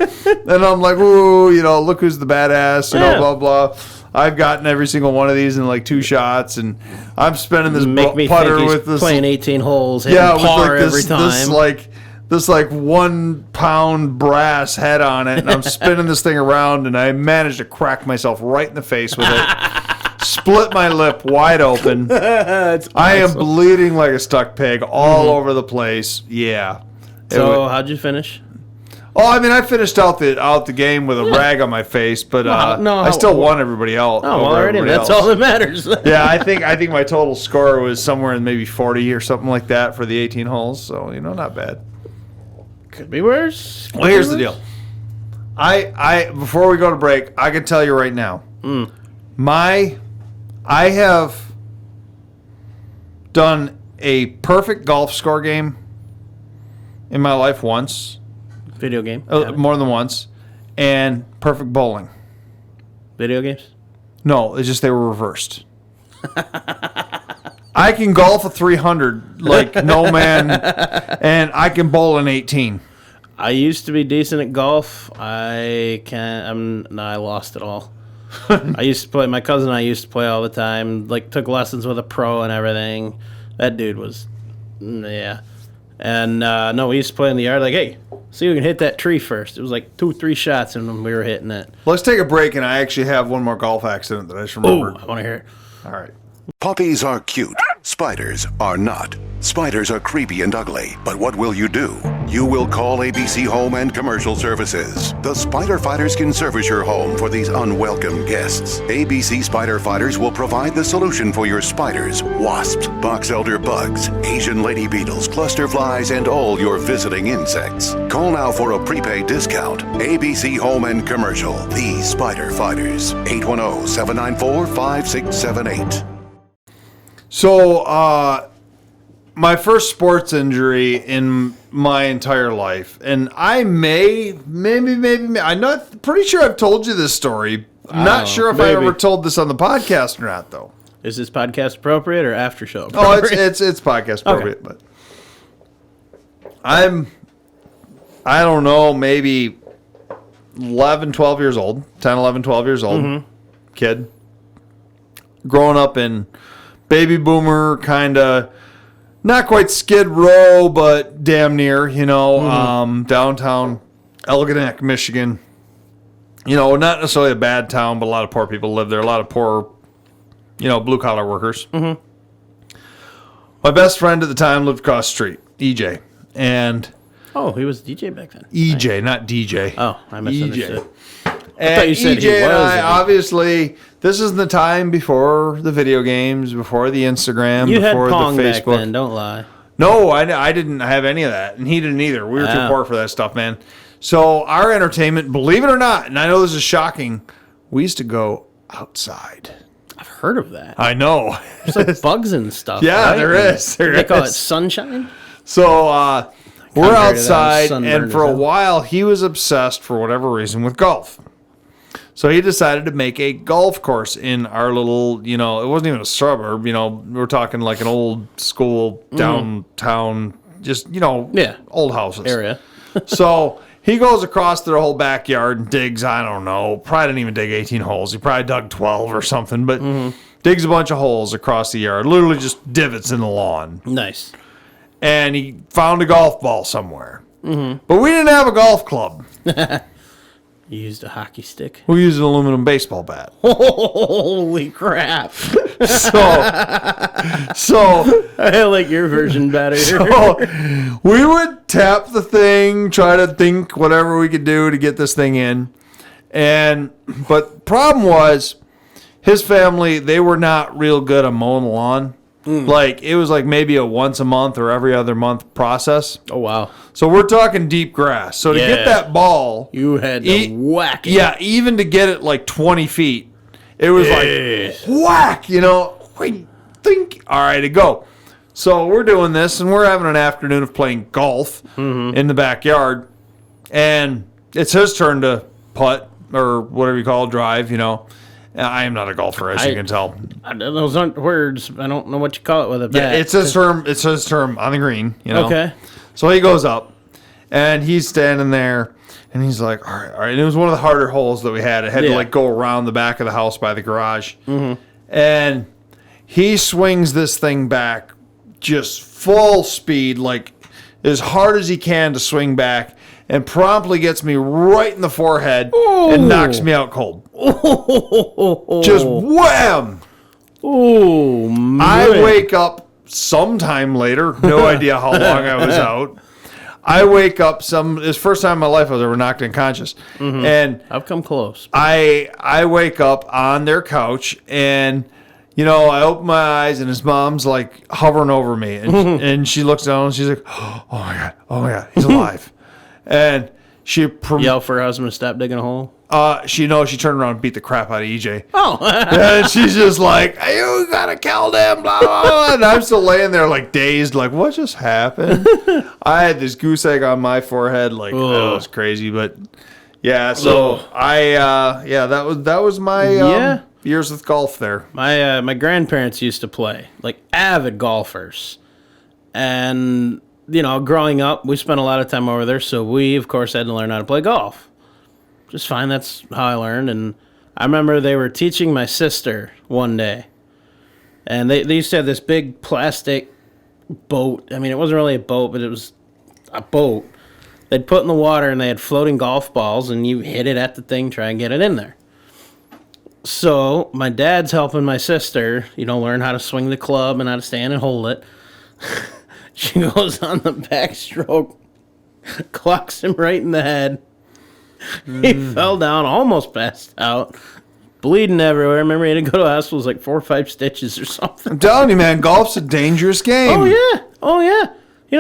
And I'm like, ooh, look who's the badass, Yeah. blah, blah. I've gotten every single one of these in like 2 shots, and I'm spinning this Make me putter think he's with this. playing 18 holes, hitting Yeah, with par like every this, time. this 1 pound brass head on it, and I'm spinning this thing around, and I managed to crack myself right in the face with it. Split my lip wide open. I am bleeding like a stuck pig all over the place. Yeah. So how'd you finish? Oh, I mean, I finished out the game with a rag on my face, but I still won everybody else. Oh, well, already. That's all that matters. Yeah, I think my total score was somewhere in maybe 40 or something like that for the 18 holes. So not bad. Could be worse. Well, here's the deal. I before we go to break, I can tell you right now, I have done a perfect golf score game in my life once. Video game? More than once, and perfect bowling. Video games? No, it's just they were reversed. I can golf a 300 like no man, and I can bowl an 18. I used to be decent at golf. I lost it all. I used to play. My cousin and I used to play all the time. Like took lessons with a pro and everything. That dude was, yeah. And no, we used to play in the yard. Like, hey, see who can hit that tree first. It was like 2-3 shots, and we were hitting it. Let's take a break, and I actually have one more golf accident that I just Oh, remembered. I want to hear it. All right. Puppies are cute. Spiders are not. Spiders are creepy and ugly. But what will you do? You will call ABC Home and Commercial Services. The Spider Fighters can service your home for these unwelcome guests. ABC Spider Fighters will provide the solution for your spiders, wasps, box elder bugs, Asian lady beetles, cluster flies, and all your visiting insects. Call now for a prepaid discount. ABC Home and Commercial. These Spider Fighters. 810-794-5678. So, my first sports injury in my entire life, and I maybe, I'm not pretty sure I've told you this story. I'm not sure if I ever told this on the podcast or not, though. Is this podcast appropriate or after show? Oh, it's podcast appropriate, but I don't know, maybe 11, 12 years old, 10, 11, 12 years old, kid, growing up in baby boomer, kind of, not quite Skid Row, but damn near, downtown Elginak, Michigan. Not necessarily a bad town, but a lot of poor people live there. A lot of poor, blue-collar workers. My best friend at the time lived across the street, EJ. And Oh, he was DJ back then. EJ, not DJ. Oh, I misunderstood. EJ. And thought you said he EJ and was I, a- obviously, this is the time before the video games, before the Instagram, You had before the Pong back Facebook. then, don't lie. No, I didn't have any of that, and he didn't either. We were too Oh. poor for that stuff, man. So our entertainment, believe it or not, and I know this is shocking, we used to go outside. I've heard of that. I know. There's like bugs and stuff. Yeah, right? there is. There They call it is. sunshine? So we're Contrary to that, outside, sunburned and for as a hell. while he was obsessed, for whatever reason, with golf. So he decided to make a golf course in our little, it wasn't even a suburb, we're talking like an old school downtown, just, Yeah. old houses. Area. So he goes across their whole backyard and digs, I don't know, probably didn't even dig 18 holes. He probably dug 12 or something, but digs a bunch of holes across the yard, literally just divots in the lawn. Nice. And he found a golf ball somewhere. But we didn't have a golf club. You used a hockey stick. We used an aluminum baseball bat. Holy crap. So I like your version better. we would tap the thing, try to think whatever we could do to get this thing in. But problem was, his family, they were not real good at mowing the lawn. Like, it was like maybe a once a month or every other month process. Oh, wow. So we're talking deep grass. So to get Yeah. that ball, You had to whack it. yeah, even to get it like 20 feet, it was like whack, think, all right, to go. So we're doing this, and we're having an afternoon of playing golf in the backyard, and it's his turn to putt, or whatever you call drive, I am not a golfer, as you can tell. Those aren't words. I don't know what you call it with a bat. Yeah, it says term on the green, Okay. So he goes up, and he's standing there, and he's like, all right. And it was one of the harder holes that we had. It had to, go around the back of the house by the garage. Mm-hmm. And he swings this thing back just full speed, like as hard as he can to swing back, and promptly gets me right in the forehead and knocks me out cold. Just wham! Oh, man. I wake up sometime later, no idea how long I was out. I wake up it's the first time in my life I was ever knocked unconscious. Mm-hmm. And I've come close. I wake up on their couch, and I open my eyes, and his mom's like hovering over me, and she looks down and she's like, oh my god, he's alive. And she yell for her husband to stop digging a hole. She turned around and beat the crap out of EJ. Oh. And she's just like, you gotta kill them, blah, blah, blah. And I'm still laying there like dazed, like, what just happened? I had this goose egg on my forehead, like, that was crazy. But yeah, so that was my years with golf there. My grandparents used to play, like avid golfers. And, growing up, we spent a lot of time over there, so we, of course, had to learn how to play golf. Just fine, that's how I learned. And I remember they were teaching my sister one day. And they used to have this big plastic boat. I mean, it wasn't really a boat, but it was a boat. They'd put in the water, and they had floating golf balls, and you hit it at the thing, try and get it in there. So my dad's helping my sister, learn how to swing the club and how to stand and hold it. She goes on the backstroke, clocks him right in the head. He fell down, almost passed out, bleeding everywhere. Remember, he had to go to the hospital, it was like 4 or 5 stitches or something. I'm telling you, man, golf's a dangerous game. Oh, yeah.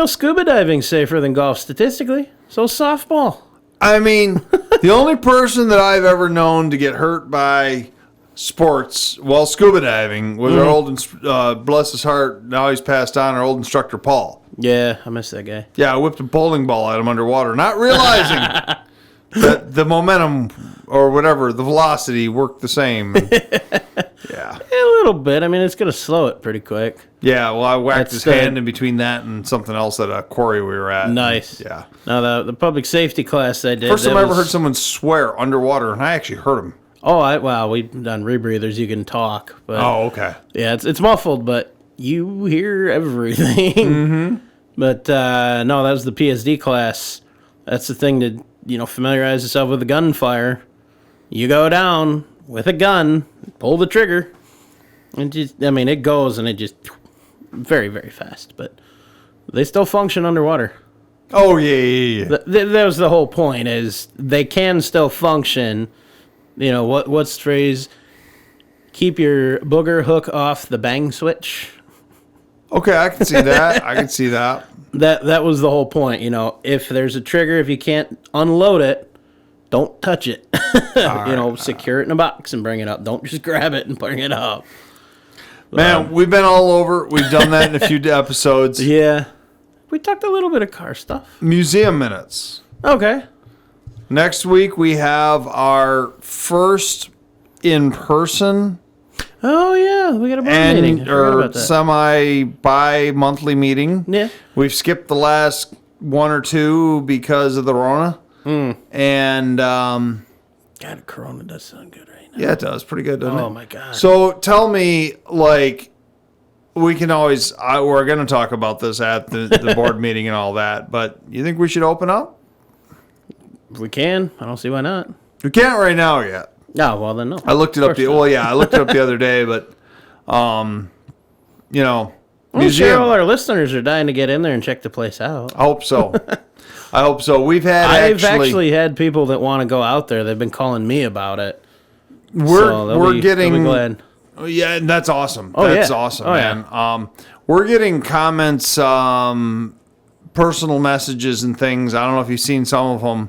Scuba diving's safer than golf statistically. So softball. I mean, the only person that I've ever known to get hurt by sports while scuba diving was our old, bless his heart, now he's passed on, our old instructor, Paul. Yeah, I miss that guy. Yeah, I whipped a bowling ball at him underwater, not realizing that the momentum or whatever, the velocity worked the same. Yeah. A little bit. I mean, it's going to slow it pretty quick. Yeah, well, I whacked his hand in between that and something else at a quarry we were at. Nice. Yeah. Now, the public safety class I did. First time I ever heard someone swear underwater, and I actually heard him. Oh, we've done rebreathers. You can talk. But okay. Yeah, it's muffled, but you hear everything. Mm-hmm. But, no, that was the PSD class. That's the thing to, familiarize yourself with the gunfire. You go down with a gun, pull the trigger, and it goes, and it just very, very fast. But they still function underwater. Oh, yeah. That was the whole point, is they can still function. What's the phrase? Keep your booger hook off the bang switch. Okay, I can see that. That was the whole point. If there's a trigger, if you can't unload it, don't touch it. Secure it in a box and bring it up. Don't just grab it and bring it up. Man, we've been all over. We've done that in a few episodes. Yeah. We talked a little bit of car stuff. Museum minutes. Okay. Next week, we have our first in-person Oh, yeah. We got a board meeting. Or semi-bi-monthly meeting. Yeah. We've skipped the last one or two because of the Rona. And, God, Corona does sound good right now. Yeah, it does. Pretty good, doesn't it? Oh, my God. So tell me, we can always, we're going to talk about this at the board meeting and all that, but you think we should open up? If we can. I don't see why not. We can't right now yet. Oh, well, then no. I looked it up. I looked it up the other day, but, I'm sure all our listeners are dying to get in there and check the place out. I hope so. I've actually had people that want to go out there. They've been calling me about it. We're getting. They'll be glad. Yeah, that's awesome. Oh, that's yeah. awesome, oh, man. Yeah. We're getting comments, personal messages and things. I don't know if you've seen some of them,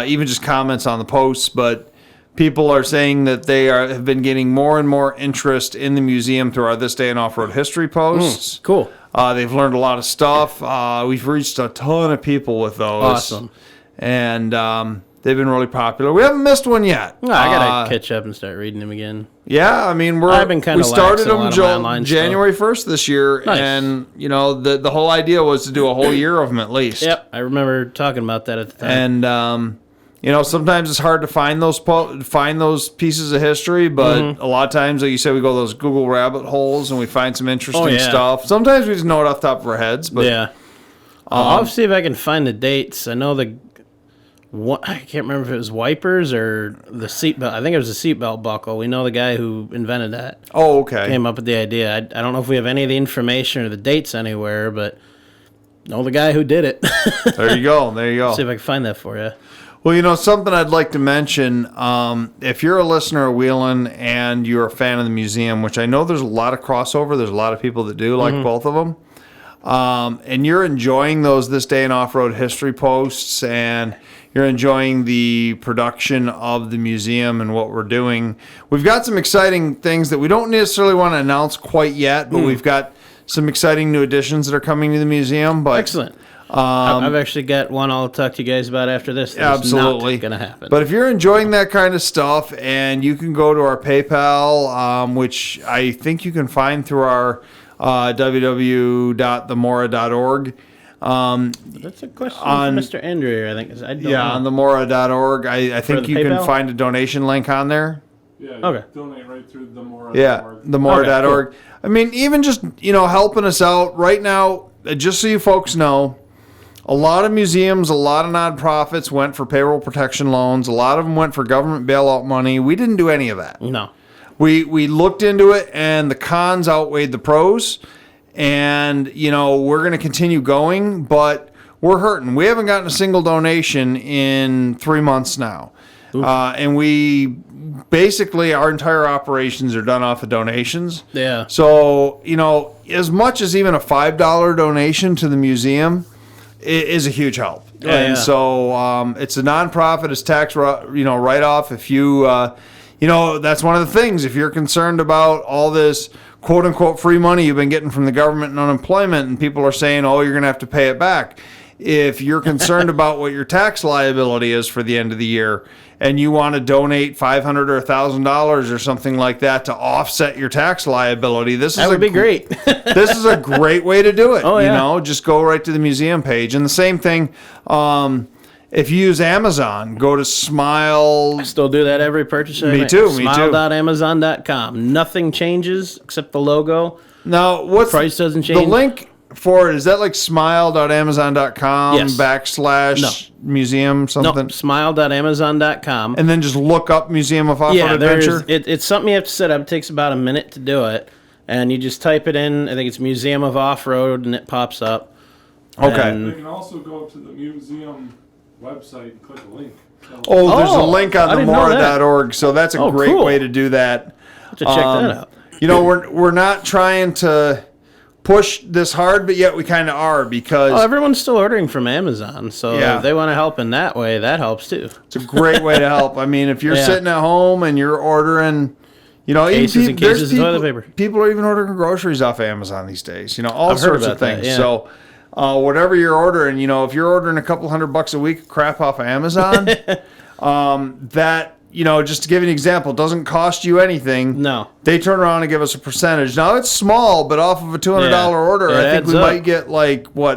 even just comments on the posts, but people are saying that they have been getting more and more interest in the museum through our This Day in Off-Road History posts. Cool. They've learned a lot of stuff. We've reached a ton of people with those. Awesome. And They've been really popular. We haven't missed one yet. No, I gotta catch up and start reading them again. Yeah, I mean, I've been kinda we started lax in a lot of my online January 1st this year, Nice. and the whole idea was to do a whole year of them at least. Yep, I remember talking about that at the time. And sometimes it's hard to find those pieces of history, but a lot of times, like you said, we go those Google rabbit holes and we find some interesting stuff. Sometimes we just know it off the top of our heads, but yeah. I'll see if I can find the dates. I know I can't remember if it was wipers or the seatbelt. I think it was the seatbelt buckle. We know the guy who invented that. Oh, okay. Came up with the idea. I don't know if we have any of the information or the dates anywhere, but know the guy who did it. There you go. There you go. See if I can find that for you. Well, something I'd like to mention, if you're a listener of Wheelin and you're a fan of the museum, which I know there's a lot of crossover, there's a lot of people that do like both of them, and you're enjoying those This Day in Off-Road History posts, and you're enjoying the production of the museum and what we're doing, we've got some exciting things that we don't necessarily want to announce quite yet, but we've got some exciting new additions that are coming to the museum. But Excellent. I've actually got one I'll talk to you guys about after this. Absolutely. Not going to happen. But if you're enjoying that kind of stuff, and you can go to our PayPal, which I think you can find through our www.themora.org. That's a question for Mr. Andrew here, I think. I don't know. On themora.org. I think you can find a donation link on there. Yeah, Okay. donate right through themora.org. Yeah, themora.org. Okay, cool. I mean, even just, helping us out right now, just so you folks know, a lot of museums, a lot of nonprofits went for payroll protection loans. A lot of them went for government bailout money. We didn't do any of that. No. We looked into it, and the cons outweighed the pros. And, we're going to continue going, but we're hurting. We haven't gotten a single donation in 3 months now. And we basically, our entire operations are done off of donations. Yeah. So, as much as even a $5 donation to the museum is a huge help. Oh, and yeah. so it's a nonprofit, it's tax write-off. If you, that's one of the things. If you're concerned about all this quote-unquote free money you've been getting from the government and unemployment, and people are saying, oh, you're going to have to pay it back. If you're concerned about what your tax liability is for the end of the year, and you want to donate $500 or $1,000 or something like that to offset your tax liability, that would be great. This is a great way to do it. Oh, yeah. Just go right to the museum page. And the same thing, if you use Amazon, go to Smile. I still do that every purchase. Me too. Smile.amazon.com. Nothing changes except the logo. Now, what's price doesn't change. The link for it, is that like smile.amazon.com Yes. / museum something? No, smile.amazon.com. And then just look up Museum of Off-Road Adventure? It's something you have to set up. It takes about a minute to do it. And you just type it in. I think it's Museum of Off-Road, and it pops up. Okay. You can also go to the museum website and click a link. Oh, there's a link on I didn't know that. themora.org, so that's a great cool. way to do that. Have to check that out. We're not trying to push this hard, but yet we kind of are, because Everyone's still ordering from Amazon, so Yeah. if they want to help in that way, that helps too. it's a great way to help. I mean, if you're Yeah. sitting at home and you're ordering, Cases and there's cases of toilet paper. People are even ordering groceries off Amazon these days. All I've heard sorts of about that, things. yeah. So, whatever you're ordering, if you're ordering a couple $100 a week of crap off of Amazon, that just to give you an example, doesn't cost you anything. No. They turn around and give us a percentage. Now, it's small, but off of a $200 Yeah. order, It I think adds we up. might get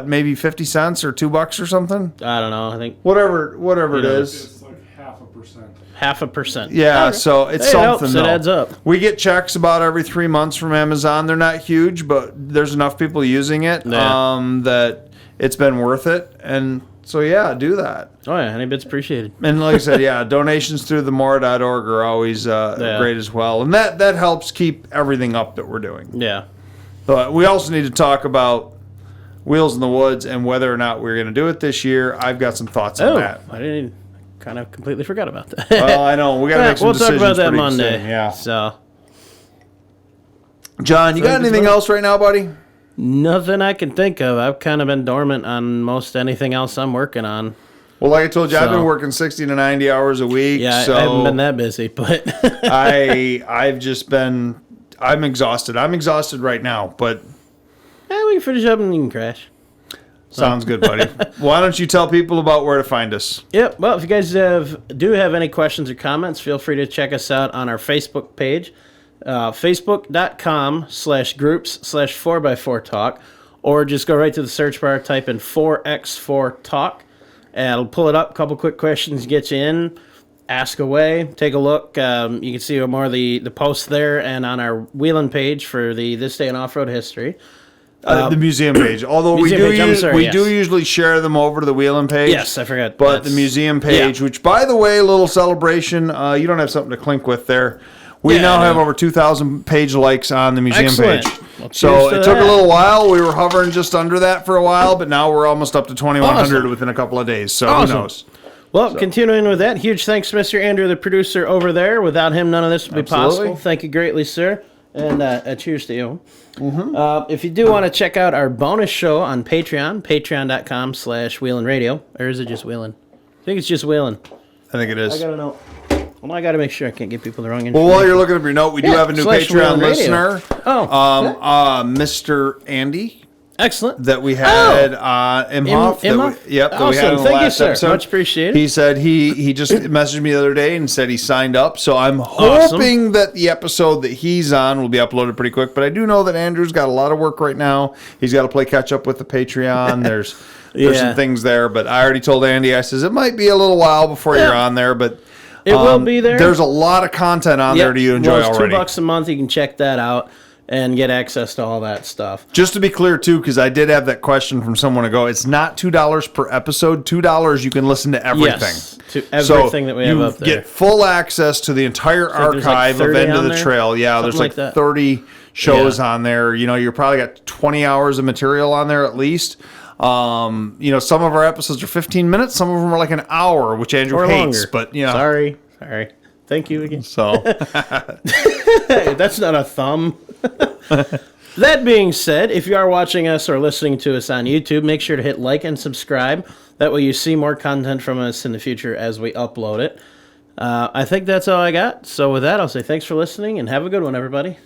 maybe 50 cents or $2 or something. I don't know. I think Whatever it is. It's like 0.5%. 0.5%. Yeah, Okay. so it's It something. helps. It though. adds up. We get checks about every 3 months from Amazon. They're not huge, but there's enough people using it Yeah. that it's been worth it. And so, yeah, do that. Oh, yeah. Any bit's appreciated. And like I said, yeah, donations through themora.org are always great as well. And that helps keep everything up that we're doing. Yeah. But we also need to talk about Wheels in the Woods and whether or not we're going to do it this year. I've got some thoughts on that. I didn't kind of completely forgot about that. Well, I know. We got to make some we'll talk decisions about that pretty Monday. soon, yeah. So, John, you got anything else right now, buddy? nothing I can think of. I've kind of been dormant on most anything else I'm working on. Well, like I told you, I've been So- working 60 to 90 hours a week. Yeah, so I haven't been that busy, but I'm exhausted. I'm exhausted right now, but we can finish up and you can crash. Sounds good, buddy. Why don't you tell people about where to find us? Yep. Well, if you guys do have any questions or comments, feel free to check us out on our Facebook page, facebook.com/groups/4x4talk, or just go right to the search bar, type in 4x4talk, and it'll pull it up. A couple quick questions, get you in, ask away, take a look. You can see more of the posts there and on our Wheelin page for the This Day in Off-Road History. The museum page. Although we do usually share them over to the Wheelin page. Yes, I forgot. But the museum page, which, by the way, a little celebration. You don't have something to clink with there. We now have over 2,000 page likes on the museum page. Well, so it took a little while. We were hovering just under that for a while, but now we're almost up to 2,100 within a couple of days. So who knows? Well, continuing with that, huge thanks to Mr. Andrew, the producer over there. Without him, none of this would be possible. Thank you greatly, sir. And cheers to you. Mm-hmm. If you do want to check out our bonus show on Patreon, patreon.com/WheelinRadio. Or is it just Wheelin? I think it's just Wheelin. I think it is. I got to know. Well, I got to make sure I can't give people the wrong information. Well, while you're looking up your note, we do have a new Patreon listener. Mr. Andy. Excellent. That we had Imhoff. That we had in the last episode. Much appreciated. He said he just messaged me the other day and said he signed up. So I'm hoping that the episode that he's on will be uploaded pretty quick. But I do know that Andrew's got a lot of work right now. He's got to play catch up with the Patreon. There's some things there. But I already told Andy, I says, it might be a little while before you're on there. But it will be there. There's a lot of content on there to you enjoy already. It's $2 a month. You can check that out and get access to all that stuff. Just to be clear, too, because I did have that question from someone ago, it's not $2 per episode. $2 you can listen to everything. Yes, to everything that we have up there. You get full access to the entire archive of End of the Trail. Yeah, there's like 30 shows on there. You know, you're probably got 20 hours of material on there at least. Some of our episodes are 15 minutes. Some of them are like an hour, which Andrew hates. Longer. But, you know. Sorry. Thank you again. So that's not a thumb. That being said, if you are watching us or listening to us on YouTube, make sure to hit like and subscribe. That way you see more content from us in the future as we upload it. I think that's all I got. So with that, I'll say thanks for listening and have a good one, everybody.